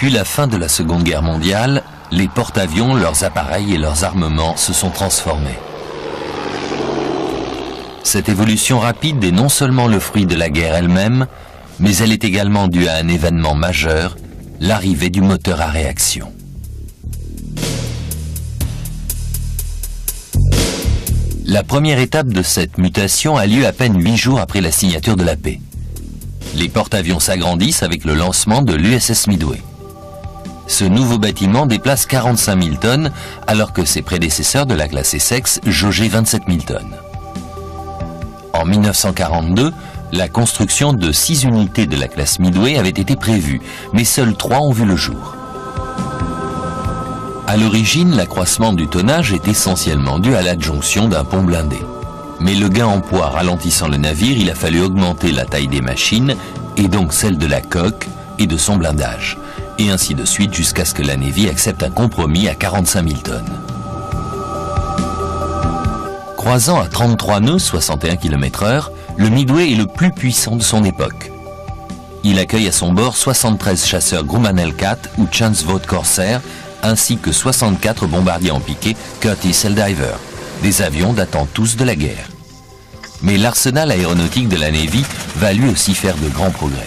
Depuis la fin de la Seconde Guerre mondiale, les porte-avions, leurs appareils et leurs armements se sont transformés. Cette évolution rapide est non seulement le fruit de la guerre elle-même, mais elle est également due à un événement majeur, l'arrivée du moteur à réaction. La première étape de cette mutation a lieu à peine 8 jours après la signature de la paix. Les porte-avions s'agrandissent avec le lancement de l'USS Midway. Ce nouveau bâtiment déplace 45 000 tonnes, alors que ses prédécesseurs de la classe Essex jaugeaient 27 000 tonnes. En 1942, la construction de 6 unités de la classe Midway avait été prévue, mais seules 3 ont vu le jour. À l'origine, l'accroissement du tonnage est essentiellement dû à l'adjonction d'un pont blindé. Mais le gain en poids ralentissant le navire, il a fallu augmenter la taille des machines, et donc celle de la coque et de son blindage. Et ainsi de suite jusqu'à ce que la Navy accepte un compromis à 45 000 tonnes. Croisant à 33 nœuds, 61 km/h, le Midway est le plus puissant de son époque. Il accueille à son bord 73 chasseurs Grumman Hellcat ou Chance Vought Corsair, ainsi que 64 bombardiers en piqué Curtiss Helldiver, des avions datant tous de la guerre. Mais l'arsenal aéronautique de la Navy va lui aussi faire de grands progrès.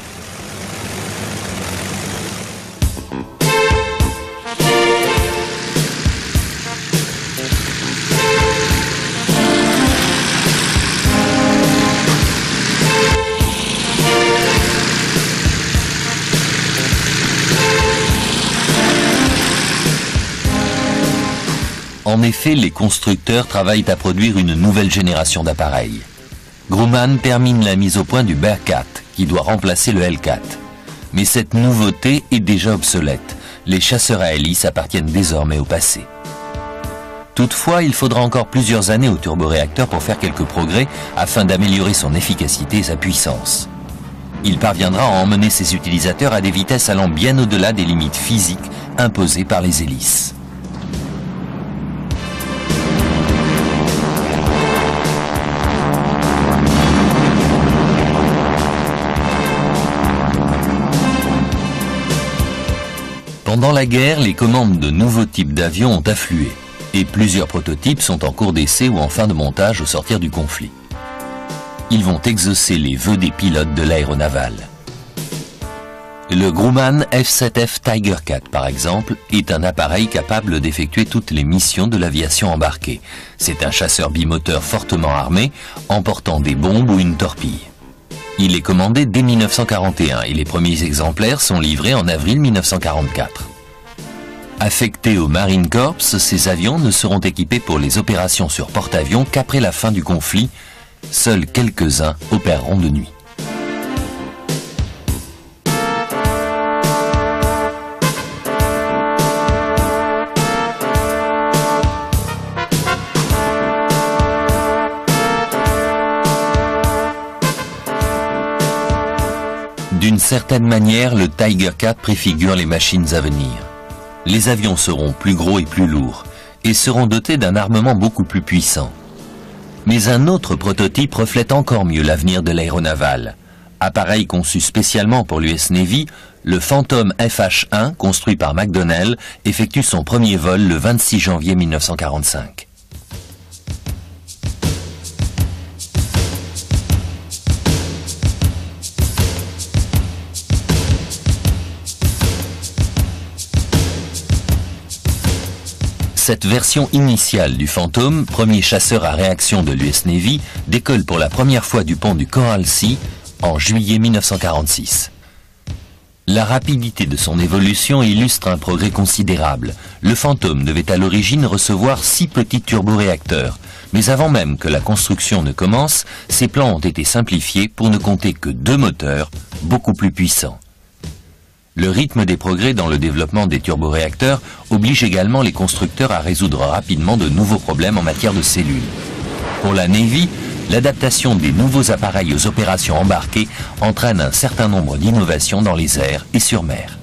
En effet, les constructeurs travaillent à produire une nouvelle génération d'appareils. Grumman termine la mise au point du Bearcat, qui doit remplacer le Hellcat. Mais cette nouveauté est déjà obsolète. Les chasseurs à hélice appartiennent désormais au passé. Toutefois, il faudra encore plusieurs années au turboréacteur pour faire quelques progrès afin d'améliorer son efficacité et sa puissance. Il parviendra à emmener ses utilisateurs à des vitesses allant bien au-delà des limites physiques imposées par les hélices. Pendant la guerre, les commandes de nouveaux types d'avions ont afflué et plusieurs prototypes sont en cours d'essai ou en fin de montage au sortir du conflit. Ils vont exaucer les vœux des pilotes de l'aéronavale. Le Grumman F-7F Tiger Cat, par exemple, est un appareil capable d'effectuer toutes les missions de l'aviation embarquée. C'est un chasseur bimoteur fortement armé, emportant des bombes ou une torpille. Il est commandé dès 1941 et les premiers exemplaires sont livrés en avril 1944. Affectés au Marine Corps, ces avions ne seront équipés pour les opérations sur porte-avions qu'après la fin du conflit. Seuls quelques-uns opéreront de nuit. D'une certaine manière, le Tiger Cat préfigure les machines à venir. Les avions seront plus gros et plus lourds, et seront dotés d'un armement beaucoup plus puissant. Mais un autre prototype reflète encore mieux l'avenir de l'aéronavale. Appareil conçu spécialement pour l'US Navy, le Phantom FH-1, construit par McDonnell, effectue son premier vol le 26 janvier 1945. Cette version initiale du Phantom, premier chasseur à réaction de l'US Navy, décolle pour la première fois du pont du Coral Sea en juillet 1946. La rapidité de son évolution illustre un progrès considérable. Le Phantom devait à l'origine recevoir 6 petits turboréacteurs, mais avant même que la construction ne commence, ses plans ont été simplifiés pour ne compter que 2 moteurs, beaucoup plus puissants. Le rythme des progrès dans le développement des turboréacteurs oblige également les constructeurs à résoudre rapidement de nouveaux problèmes en matière de cellules. Pour la Navy, l'adaptation des nouveaux appareils aux opérations embarquées entraîne un certain nombre d'innovations dans les airs et sur mer.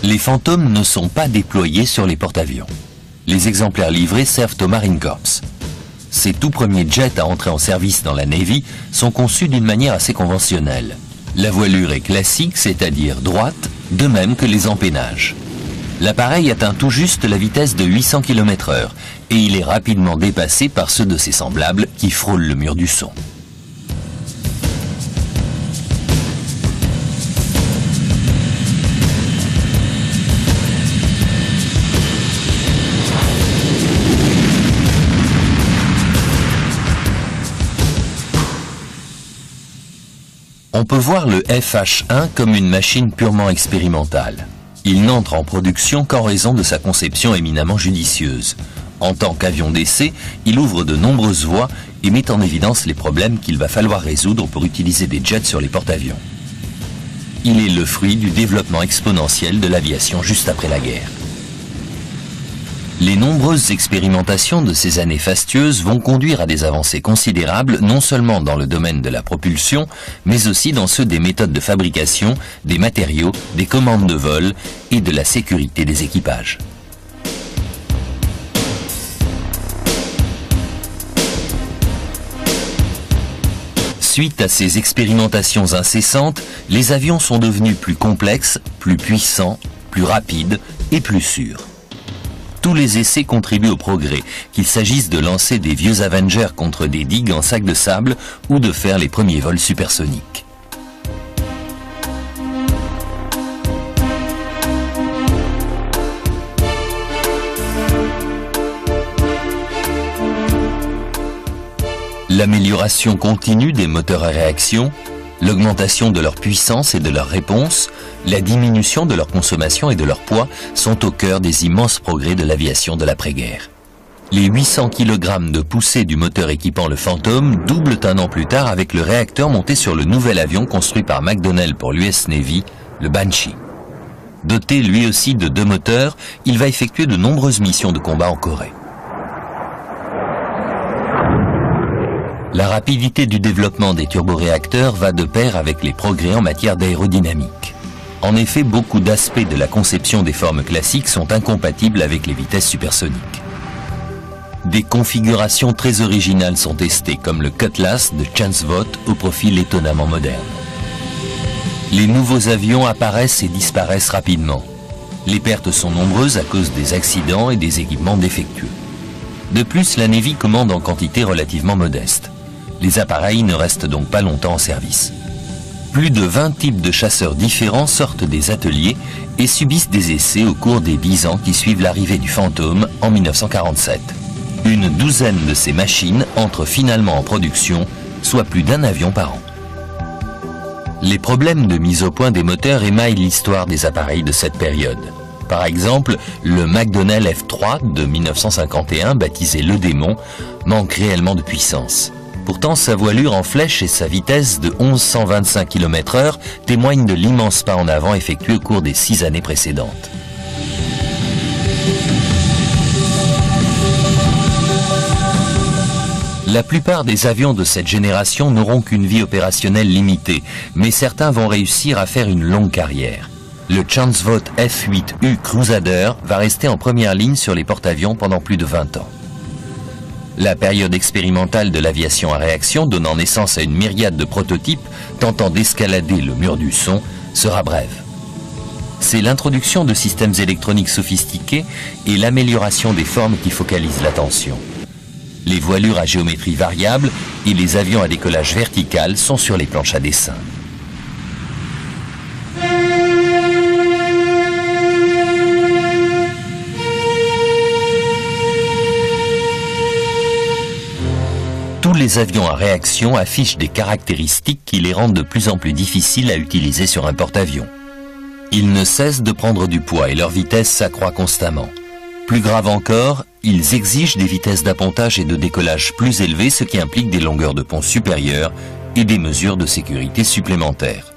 Les Phantoms ne sont pas déployés sur les porte-avions. Les exemplaires livrés servent au Marine Corps. Ces tout premiers jets à entrer en service dans la Navy sont conçus d'une manière assez conventionnelle. La voilure est classique, c'est-à-dire droite, de même que les empennages. L'appareil atteint tout juste la vitesse de 800 km/h et il est rapidement dépassé par ceux de ses semblables qui frôlent le mur du son. On peut voir le FH-1 comme une machine purement expérimentale. Il n'entre en production qu'en raison de sa conception éminemment judicieuse. En tant qu'avion d'essai, il ouvre de nombreuses voies et met en évidence les problèmes qu'il va falloir résoudre pour utiliser des jets sur les porte-avions. Il est le fruit du développement exponentiel de l'aviation juste après la guerre. Les nombreuses expérimentations de ces années fastueuses vont conduire à des avancées considérables non seulement dans le domaine de la propulsion, mais aussi dans ceux des méthodes de fabrication, des matériaux, des commandes de vol et de la sécurité des équipages. Suite à ces expérimentations incessantes, les avions sont devenus plus complexes, plus puissants, plus rapides et plus sûrs. Tous les essais contribuent au progrès, qu'il s'agisse de lancer des vieux Avengers contre des digues en sac de sable ou de faire les premiers vols supersoniques. L'amélioration continue des moteurs à réaction, l'augmentation de leur puissance et de leur réponse, la diminution de leur consommation et de leur poids sont au cœur des immenses progrès de l'aviation de l'après-guerre. Les 800 kg de poussée du moteur équipant le Phantom doublent un an plus tard avec le réacteur monté sur le nouvel avion construit par McDonnell pour l'US Navy, le Banshee. Doté lui aussi de 2 moteurs, il va effectuer de nombreuses missions de combat en Corée. La rapidité du développement des turboréacteurs va de pair avec les progrès en matière d'aérodynamique. En effet, beaucoup d'aspects de la conception des formes classiques sont incompatibles avec les vitesses supersoniques. Des configurations très originales sont testées, comme le Cutlass de Chance Vought au profil étonnamment moderne. Les nouveaux avions apparaissent et disparaissent rapidement. Les pertes sont nombreuses à cause des accidents et des équipements défectueux. De plus, la Navy commande en quantité relativement modeste. Les appareils ne restent donc pas longtemps en service. Plus de 20 types de chasseurs différents sortent des ateliers et subissent des essais au cours des 10 ans qui suivent l'arrivée du Phantom en 1947. Une douzaine de ces machines entrent finalement en production, soit plus d'1 avion par an. Les problèmes de mise au point des moteurs émaillent l'histoire des appareils de cette période. Par exemple, le McDonnell F3 de 1951, baptisé le Démon, manque réellement de puissance. Pourtant, sa voilure en flèche et sa vitesse de 1125 km/h témoignent de l'immense pas en avant effectué au cours des 6 années précédentes. La plupart des avions de cette génération n'auront qu'une vie opérationnelle limitée, mais certains vont réussir à faire une longue carrière. Le Chance Vought F-8U Crusader va rester en première ligne sur les porte-avions pendant plus de 20 ans. La période expérimentale de l'aviation à réaction, donnant naissance à une myriade de prototypes tentant d'escalader le mur du son, sera brève. C'est l'introduction de systèmes électroniques sophistiqués et l'amélioration des formes qui focalisent l'attention. Les voilures à géométrie variable et les avions à décollage vertical sont sur les planches à dessin. Tous les avions à réaction affichent des caractéristiques qui les rendent de plus en plus difficiles à utiliser sur un porte-avions. Ils ne cessent de prendre du poids et leur vitesse s'accroît constamment. Plus grave encore, ils exigent des vitesses d'appontage et de décollage plus élevées, ce qui implique des longueurs de pont supérieures et des mesures de sécurité supplémentaires.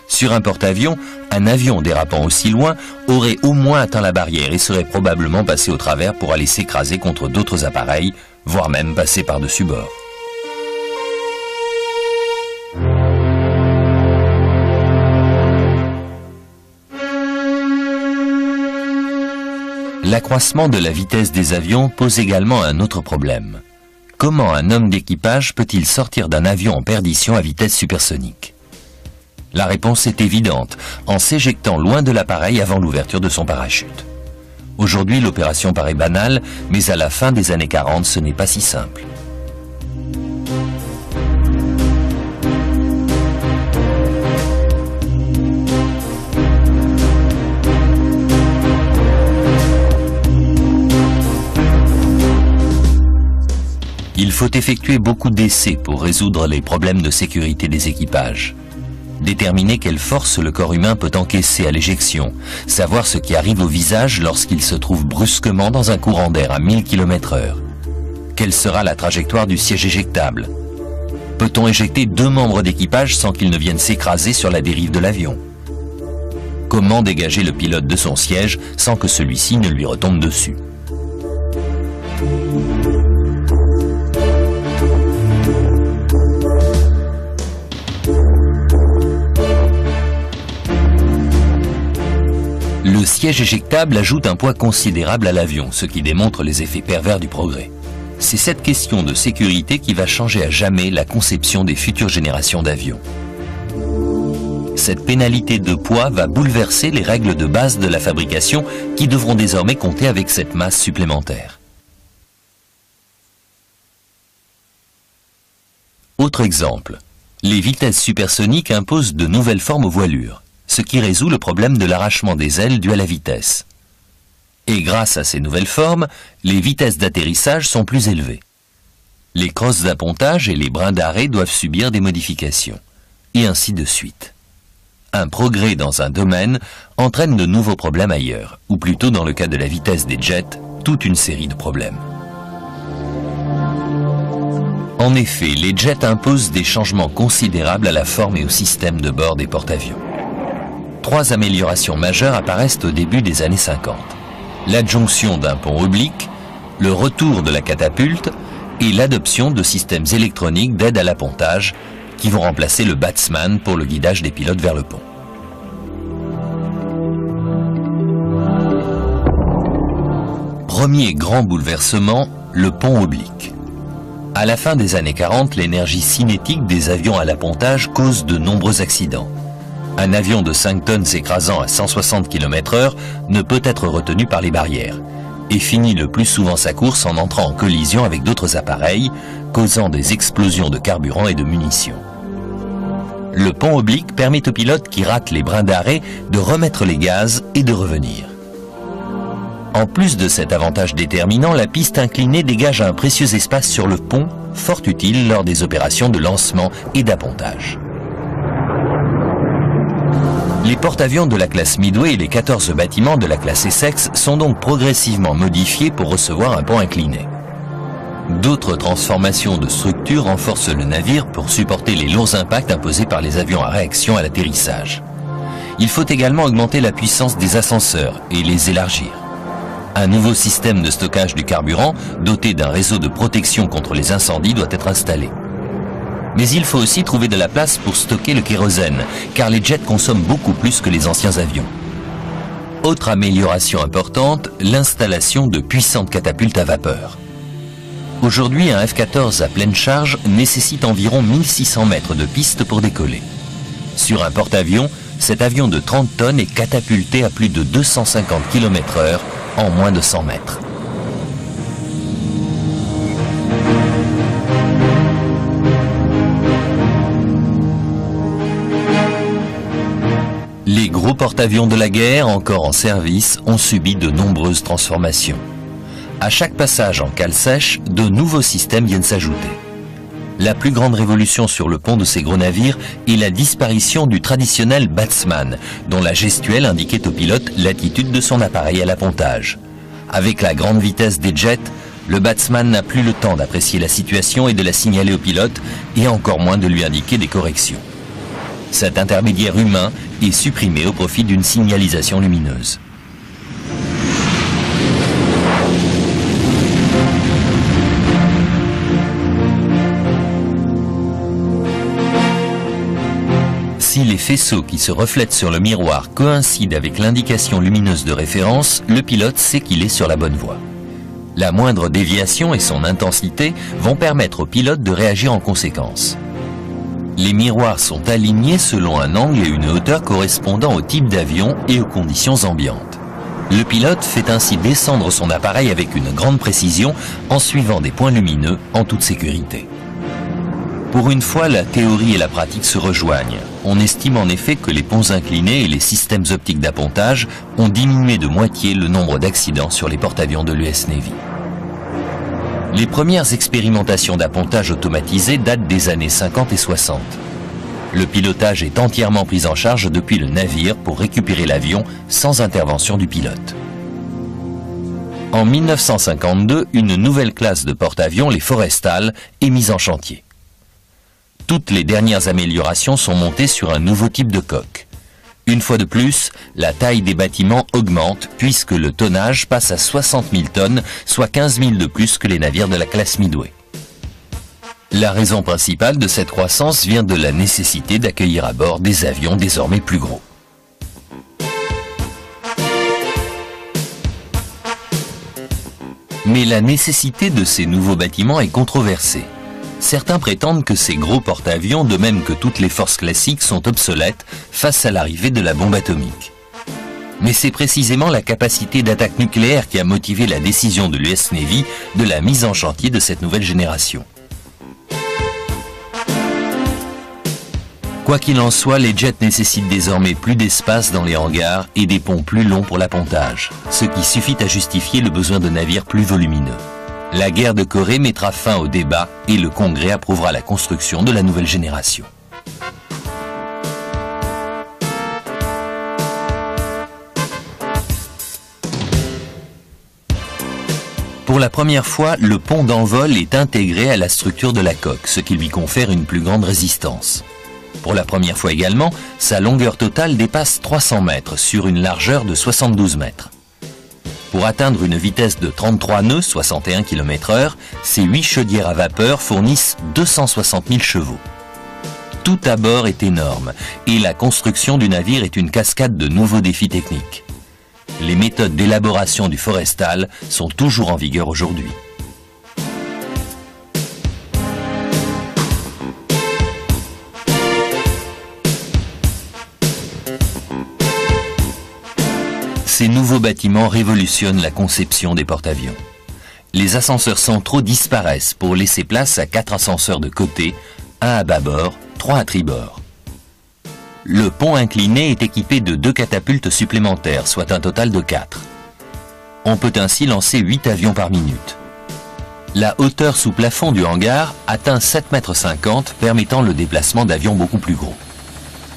Sur un porte-avions, un avion dérapant aussi loin aurait au moins atteint la barrière et serait probablement passé au travers pour aller s'écraser contre d'autres appareils, voire même passer par-dessus bord. L'accroissement de la vitesse des avions pose également un autre problème. Comment un homme d'équipage peut-il sortir d'un avion en perdition à vitesse supersonique? La réponse est évidente, en s'éjectant loin de l'appareil avant l'ouverture de son parachute. Aujourd'hui, l'opération paraît banale, mais à la fin des années 40, ce n'est pas si simple. Il faut effectuer beaucoup d'essais pour résoudre les problèmes de sécurité des équipages. Déterminer quelle force le corps humain peut encaisser à l'éjection, savoir ce qui arrive au visage lorsqu'il se trouve brusquement dans un courant d'air à 1000 km/h. Quelle sera la trajectoire du siège éjectable? Peut-on éjecter 2 membres d'équipage sans qu'ils ne viennent s'écraser sur la dérive de l'avion? Comment dégager le pilote de son siège sans que celui-ci ne lui retombe dessus? Le siège éjectable ajoute un poids considérable à l'avion, ce qui démontre les effets pervers du progrès. C'est cette question de sécurité qui va changer à jamais la conception des futures générations d'avions. Cette pénalité de poids va bouleverser les règles de base de la fabrication qui devront désormais compter avec cette masse supplémentaire. Autre exemple, les vitesses supersoniques imposent de nouvelles formes aux voilures, ce qui résout le problème de l'arrachement des ailes dû à la vitesse. Et grâce à ces nouvelles formes, les vitesses d'atterrissage sont plus élevées. Les crosses d'appontage et les brins d'arrêt doivent subir des modifications, et ainsi de suite. Un progrès dans un domaine entraîne de nouveaux problèmes ailleurs, ou plutôt dans le cas de la vitesse des jets, toute une série de problèmes. En effet, les jets imposent des changements considérables à la forme et au système de bord des porte-avions. 3 améliorations majeures apparaissent au début des années 50. L'adjonction d'un pont oblique, le retour de la catapulte et l'adoption de systèmes électroniques d'aide à l'appontage qui vont remplacer le batsman pour le guidage des pilotes vers le pont. Premier grand bouleversement, le pont oblique. À la fin des années 40, l'énergie cinétique des avions à l'appontage cause de nombreux accidents. Un avion de 5 tonnes s'écrasant à 160 km/h ne peut être retenu par les barrières et finit le plus souvent sa course en entrant en collision avec d'autres appareils, causant des explosions de carburant et de munitions. Le pont oblique permet aux pilotes qui ratent les brins d'arrêt de remettre les gaz et de revenir. En plus de cet avantage déterminant, la piste inclinée dégage un précieux espace sur le pont, fort utile lors des opérations de lancement et d'appontage. Les porte-avions de la classe Midway et les 14 bâtiments de la classe Essex sont donc progressivement modifiés pour recevoir un pont incliné. D'autres transformations de structure renforcent le navire pour supporter les lourds impacts imposés par les avions à réaction à l'atterrissage. Il faut également augmenter la puissance des ascenseurs et les élargir. Un nouveau système de stockage du carburant, doté d'un réseau de protection contre les incendies, doit être installé. Mais il faut aussi trouver de la place pour stocker le kérosène, car les jets consomment beaucoup plus que les anciens avions. Autre amélioration importante, l'installation de puissantes catapultes à vapeur. Aujourd'hui, un F-14 à pleine charge nécessite environ 1600 mètres de piste pour décoller. Sur un porte-avions, cet avion de 30 tonnes est catapulté à plus de 250 km/h en moins de 100 mètres. Les gros porte-avions de la guerre, encore en service, ont subi de nombreuses transformations. À chaque passage en cale sèche, de nouveaux systèmes viennent s'ajouter. La plus grande révolution sur le pont de ces gros navires est la disparition du traditionnel batsman, dont la gestuelle indiquait au pilote l'attitude de son appareil à l'appontage. Avec la grande vitesse des jets, le batsman n'a plus le temps d'apprécier la situation et de la signaler au pilote, et encore moins de lui indiquer des corrections. Cet intermédiaire humain est supprimé au profit d'une signalisation lumineuse. Si les faisceaux qui se reflètent sur le miroir coïncident avec l'indication lumineuse de référence, le pilote sait qu'il est sur la bonne voie. La moindre déviation et son intensité vont permettre au pilote de réagir en conséquence. Les miroirs sont alignés selon un angle et une hauteur correspondant au type d'avion et aux conditions ambiantes. Le pilote fait ainsi descendre son appareil avec une grande précision en suivant des points lumineux en toute sécurité. Pour une fois, la théorie et la pratique se rejoignent. On estime en effet que les ponts inclinés et les systèmes optiques d'appontage ont diminué de moitié le nombre d'accidents sur les porte-avions de l'US Navy. Les premières expérimentations d'appontage automatisé datent des années 50 et 60. Le pilotage est entièrement pris en charge depuis le navire pour récupérer l'avion sans intervention du pilote. En 1952, une nouvelle classe de porte-avions, les Forrestal, est mise en chantier. Toutes les dernières améliorations sont montées sur un nouveau type de coque. Une fois de plus, la taille des bâtiments augmente puisque le tonnage passe à 60 000 tonnes, soit 15 000 de plus que les navires de la classe Midway. La raison principale de cette croissance vient de la nécessité d'accueillir à bord des avions désormais plus gros. Mais la nécessité de ces nouveaux bâtiments est controversée. Certains prétendent que ces gros porte-avions, de même que toutes les forces classiques, sont obsolètes face à l'arrivée de la bombe atomique. Mais c'est précisément la capacité d'attaque nucléaire qui a motivé la décision de l'US Navy de la mise en chantier de cette nouvelle génération. Quoi qu'il en soit, les jets nécessitent désormais plus d'espace dans les hangars et des ponts plus longs pour l'appontage, ce qui suffit à justifier le besoin de navires plus volumineux. La guerre de Corée mettra fin au débat et le Congrès approuvera la construction de la nouvelle génération. Pour la première fois, le pont d'envol est intégré à la structure de la coque, ce qui lui confère une plus grande résistance. Pour la première fois également, sa longueur totale dépasse 300 mètres sur une largeur de 72 mètres. Pour atteindre une vitesse de 33 nœuds, 61 km/h, ces 8 chaudières à vapeur fournissent 260 000 chevaux. Tout à bord est énorme et la construction du navire est une cascade de nouveaux défis techniques. Les méthodes d'élaboration du Forrestal sont toujours en vigueur aujourd'hui. Ces nouveaux bâtiments révolutionnent la conception des porte-avions. Les ascenseurs centraux disparaissent pour laisser place à 4 ascenseurs de côté, 1 à bâbord, 3 à tribord. Le pont incliné est équipé de 2 catapultes supplémentaires, soit un total de 4. On peut ainsi lancer 8 avions par minute. La hauteur sous plafond du hangar atteint 7,50 m, permettant le déplacement d'avions beaucoup plus gros.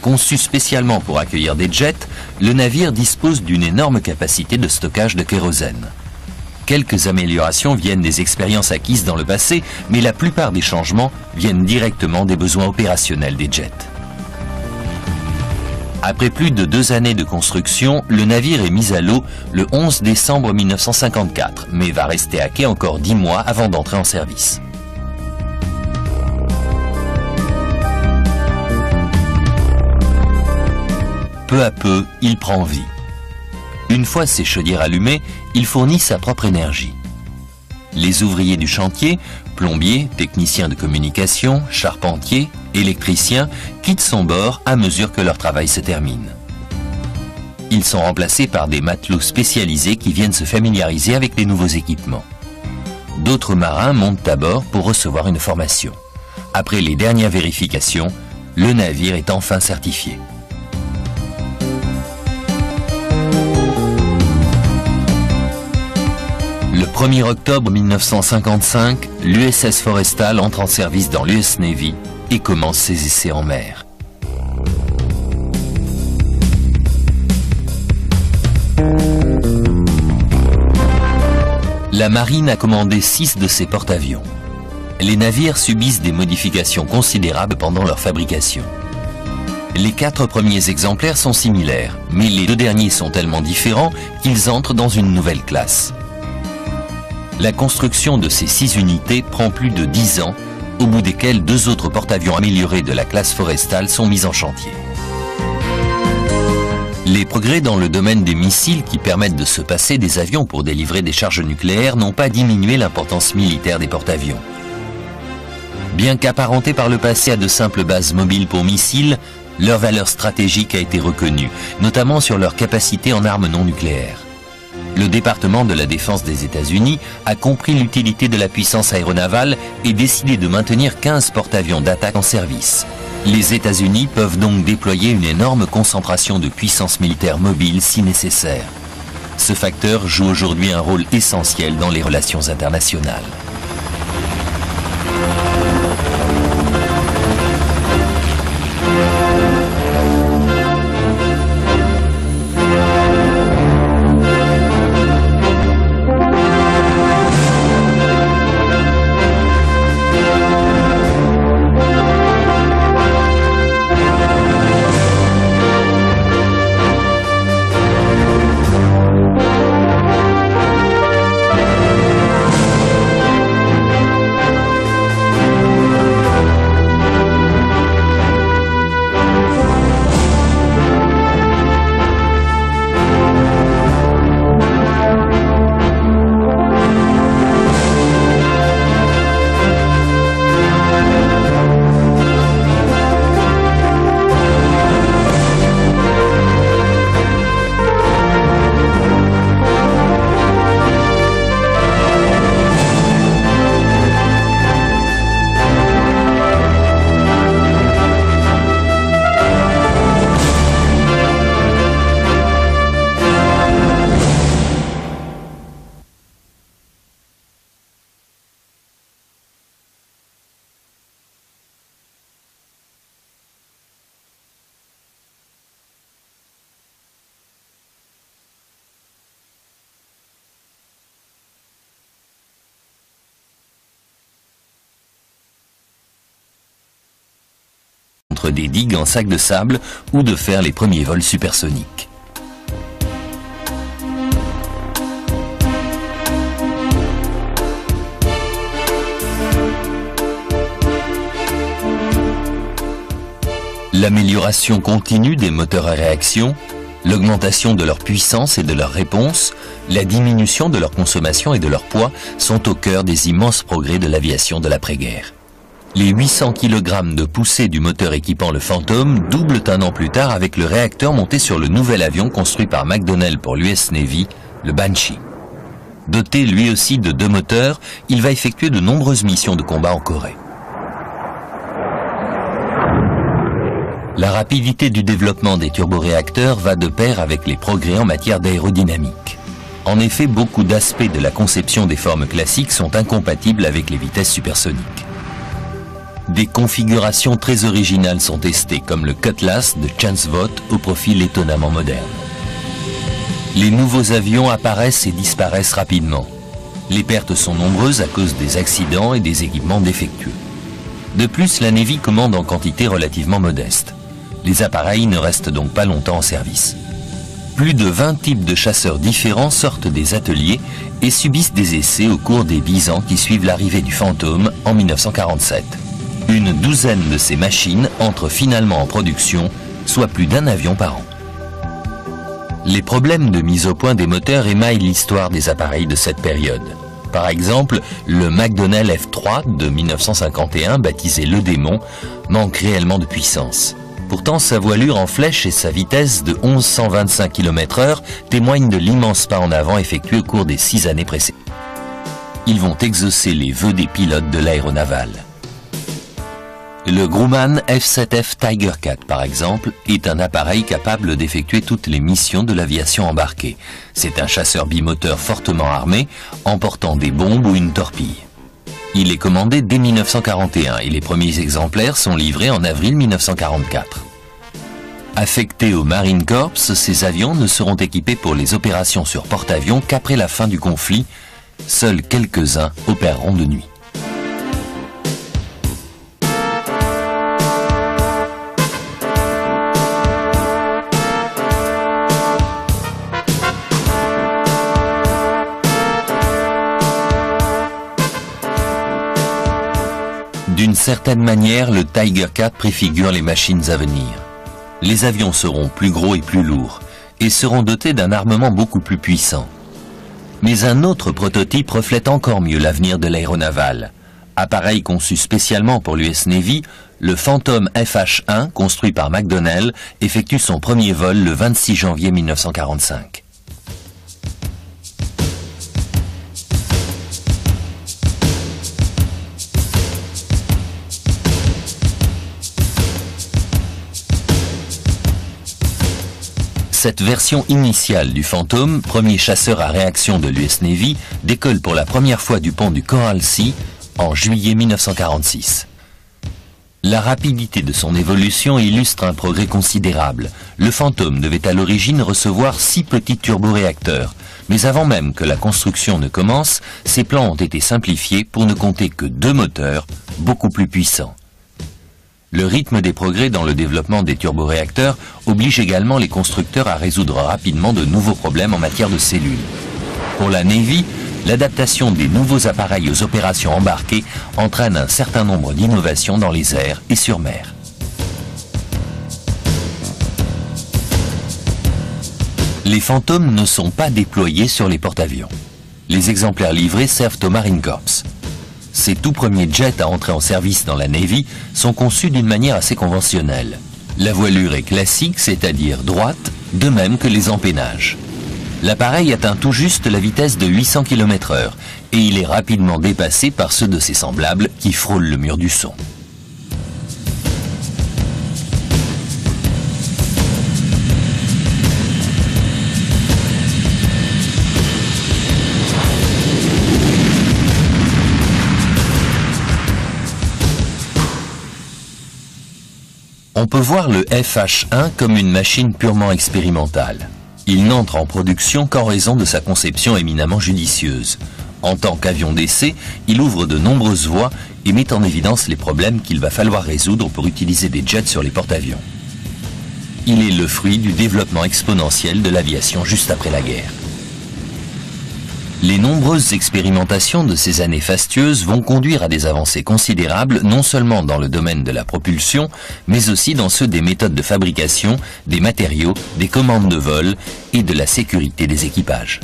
Conçu spécialement pour accueillir des jets, le navire dispose d'une énorme capacité de stockage de kérosène. Quelques améliorations viennent des expériences acquises dans le passé, mais la plupart des changements viennent directement des besoins opérationnels des jets. Après plus de 2 années de construction, le navire est mis à l'eau le 11 décembre 1954, mais va rester à quai encore 10 mois avant d'entrer en service. Peu à peu, il prend vie. Une fois ses chaudières allumées, il fournit sa propre énergie. Les ouvriers du chantier, plombiers, techniciens de communication, charpentiers, électriciens, quittent son bord à mesure que leur travail se termine. Ils sont remplacés par des matelots spécialisés qui viennent se familiariser avec les nouveaux équipements. D'autres marins montent à bord pour recevoir une formation. Après les dernières vérifications, le navire est enfin certifié. Le 1er octobre 1955, l'USS Forrestal entre en service dans l'US Navy et commence ses essais en mer. La marine a commandé 6 de ces porte-avions. Les navires subissent des modifications considérables pendant leur fabrication. Les 4 premiers exemplaires sont similaires, mais les 2 derniers sont tellement différents qu'ils entrent dans une nouvelle classe. La construction de ces 6 unités prend plus de 10 ans, au bout desquels 2 autres porte-avions améliorés de la classe Forrestal sont mis en chantier. Les progrès dans le domaine des missiles qui permettent de se passer des avions pour délivrer des charges nucléaires n'ont pas diminué l'importance militaire des porte-avions. Bien qu'apparentés par le passé à de simples bases mobiles pour missiles, leur valeur stratégique a été reconnue, notamment sur leur capacité en armes non nucléaires. Le département de la défense des États-Unis a compris l'utilité de la puissance aéronavale et décidé de maintenir 15 porte-avions d'attaque en service. Les États-Unis peuvent donc déployer une énorme concentration de puissance militaire mobile si nécessaire. Ce facteur joue aujourd'hui un rôle essentiel dans les relations internationales. Des digues en sac de sable ou de faire les premiers vols supersoniques. L'amélioration continue des moteurs à réaction, l'augmentation de leur puissance et de leur réponse, la diminution de leur consommation et de leur poids sont au cœur des immenses progrès de l'aviation de l'après-guerre. Les 800 kg de poussée du moteur équipant le Phantom doublent un an plus tard avec le réacteur monté sur le nouvel avion construit par McDonnell pour l'US Navy, le Banshee. Doté lui aussi de 2 moteurs, il va effectuer de nombreuses missions de combat en Corée. La rapidité du développement des turboréacteurs va de pair avec les progrès en matière d'aérodynamique. En effet, beaucoup d'aspects de la conception des formes classiques sont incompatibles avec les vitesses supersoniques. Des configurations très originales sont testées, comme le Cutlass de Chance Vought au profil étonnamment moderne. Les nouveaux avions apparaissent et disparaissent rapidement. Les pertes sont nombreuses à cause des accidents et des équipements défectueux. De plus, la Navy commande en quantité relativement modeste. Les appareils ne restent donc pas longtemps en service. Plus de 20 types de chasseurs différents sortent des ateliers et subissent des essais au cours des 10 ans qui suivent l'arrivée du Phantom en 1947. Une douzaine de ces machines entrent finalement en production, soit plus d'1 avion par an. Les problèmes de mise au point des moteurs émaillent l'histoire des appareils de cette période. Par exemple, le McDonnell F3 de 1951, baptisé le Démon, manque réellement de puissance. Pourtant, sa voilure en flèche et sa vitesse de 1125 km/h témoignent de l'immense pas en avant effectué au cours des 6 années précédentes. Ils vont exaucer les vœux des pilotes de l'aéronavale. Le Grumman F-7F Tiger IV, par exemple, est un appareil capable d'effectuer toutes les missions de l'aviation embarquée. C'est un chasseur bimoteur fortement armé, emportant des bombes ou une torpille. Il est commandé dès 1941 et les premiers exemplaires sont livrés en avril 1944. Affectés au Marine Corps, ces avions ne seront équipés pour les opérations sur porte-avions qu'après la fin du conflit. Seuls quelques-uns opéreront de nuit. D'une certaine manière, le Tiger IV préfigure les machines à venir. Les avions seront plus gros et plus lourds. et seront dotés d'un armement beaucoup plus puissant. Mais un autre prototype reflète encore mieux l'avenir de l'aéronaval. Appareil conçu spécialement pour l'US Navy, le Phantom FH-1, construit par McDonnell, effectue son premier vol le 26 janvier 1945. Cette version initiale du Phantom, premier chasseur à réaction de l'US Navy, décolle pour la première fois du pont du Coral Sea en juillet 1946. La rapidité de son évolution illustre un progrès considérable. Le Phantom devait à l'origine recevoir 6 petits turboréacteurs, mais avant même que la construction ne commence, ses plans ont été simplifiés pour ne compter que 2 moteurs, beaucoup plus puissants. Le rythme des progrès dans le développement des turboréacteurs oblige également les constructeurs à résoudre rapidement de nouveaux problèmes en matière de cellules. Pour la Navy, l'adaptation des nouveaux appareils aux opérations embarquées entraîne un certain nombre d'innovations dans les airs et sur mer. Les Phantoms ne sont pas déployés sur les porte-avions. Les exemplaires livrés servent au Marine Corps. Ces tout premiers jets à entrer en service dans la Navy sont conçus d'une manière assez conventionnelle. La voilure est classique, c'est-à-dire droite, de même que les empennages. L'appareil atteint tout juste la vitesse de 800 km/h et il est rapidement dépassé par ceux de ses semblables qui frôlent le mur du son. On peut voir le FH-1 comme une machine purement expérimentale. Il n'entre en production qu'en raison de sa conception éminemment judicieuse. En tant qu'avion d'essai, il ouvre de nombreuses voies et met en évidence les problèmes qu'il va falloir résoudre pour utiliser des jets sur les porte-avions. Il est le fruit du développement exponentiel de l'aviation juste après la guerre. Les nombreuses expérimentations de ces années fastueuses vont conduire à des avancées considérables non seulement dans le domaine de la propulsion, mais aussi dans ceux des méthodes de fabrication, des matériaux, des commandes de vol et de la sécurité des équipages.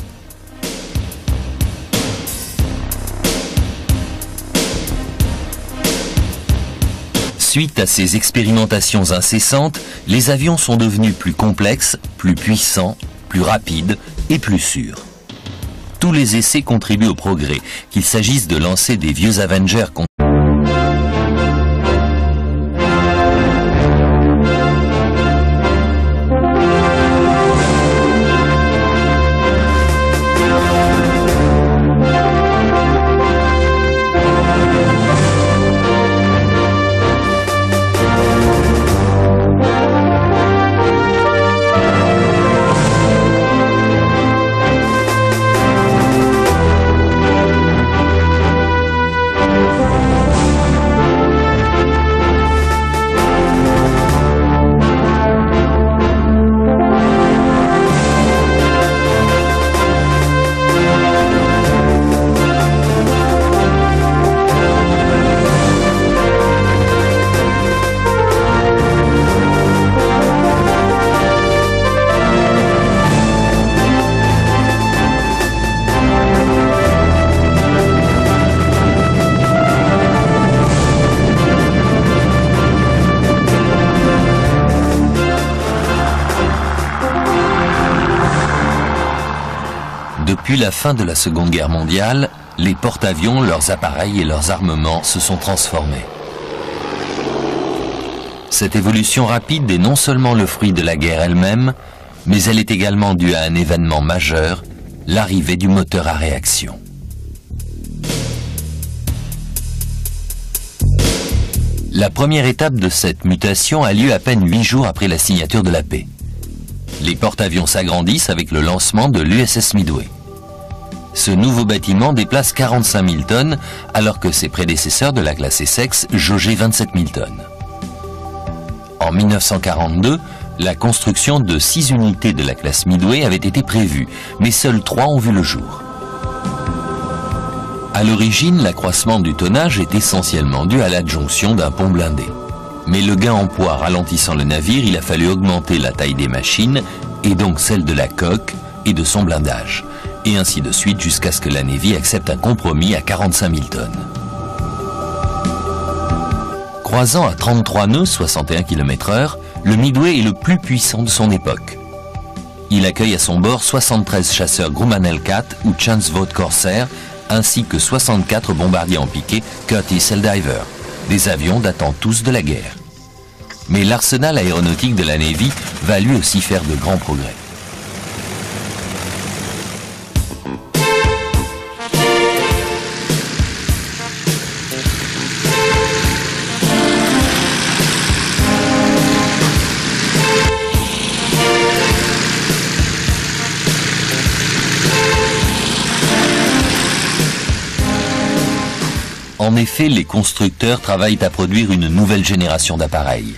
Suite à ces expérimentations incessantes, les avions sont devenus plus complexes, plus puissants, plus rapides et plus sûrs. Tous les essais contribuent au progrès, qu'il s'agisse de lancer des vieux Avengers Depuis la fin de la Seconde Guerre mondiale, les porte-avions, leurs appareils et leurs armements se sont transformés. Cette évolution rapide est non seulement le fruit de la guerre elle-même, mais elle est également due à un événement majeur, l'arrivée du moteur à réaction. La première étape de cette mutation a lieu à peine 8 jours après la signature de la paix. Les porte-avions s'agrandissent avec le lancement de l'USS Midway. Ce nouveau bâtiment déplace 45 000 tonnes, alors que ses prédécesseurs de la classe Essex jaugeaient 27 000 tonnes. En 1942, la construction de 6 unités de la classe Midway avait été prévue, mais seules 3 ont vu le jour. À l'origine, l'accroissement du tonnage est essentiellement dû à l'adjonction d'un pont blindé. Mais le gain en poids ralentissant le navire, il a fallu augmenter la taille des machines et donc celle de la coque et de son blindage, et ainsi de suite jusqu'à ce que la Navy accepte un compromis à 45 000 tonnes. Croisant à 33 nœuds, 61 km/h, le Midway est le plus puissant de son époque. Il accueille à son bord 73 chasseurs Grumman Hellcat ou Chance Vought Corsair, ainsi que 64 bombardiers en piqué Curtiss Helldiver, des avions datant tous de la guerre. Mais l'arsenal aéronautique de la Navy va lui aussi faire de grands progrès. En effet, les constructeurs travaillent à produire une nouvelle génération d'appareils.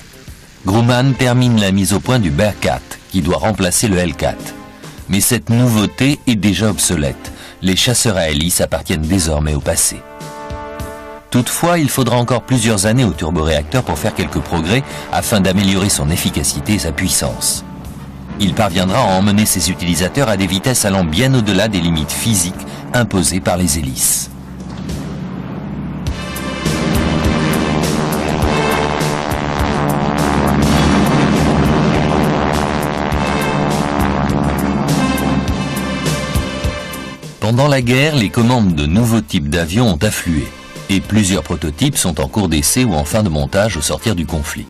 Grumman termine la mise au point du Bearcat, qui doit remplacer le Hellcat. Mais cette nouveauté est déjà obsolète. Les chasseurs à hélice appartiennent désormais au passé. Toutefois, il faudra encore plusieurs années au turboréacteur pour faire quelques progrès afin d'améliorer son efficacité et sa puissance. Il parviendra à emmener ses utilisateurs à des vitesses allant bien au-delà des limites physiques imposées par les hélices. Pendant la guerre, les commandes de nouveaux types d'avions ont afflué et plusieurs prototypes sont en cours d'essai ou en fin de montage au sortir du conflit.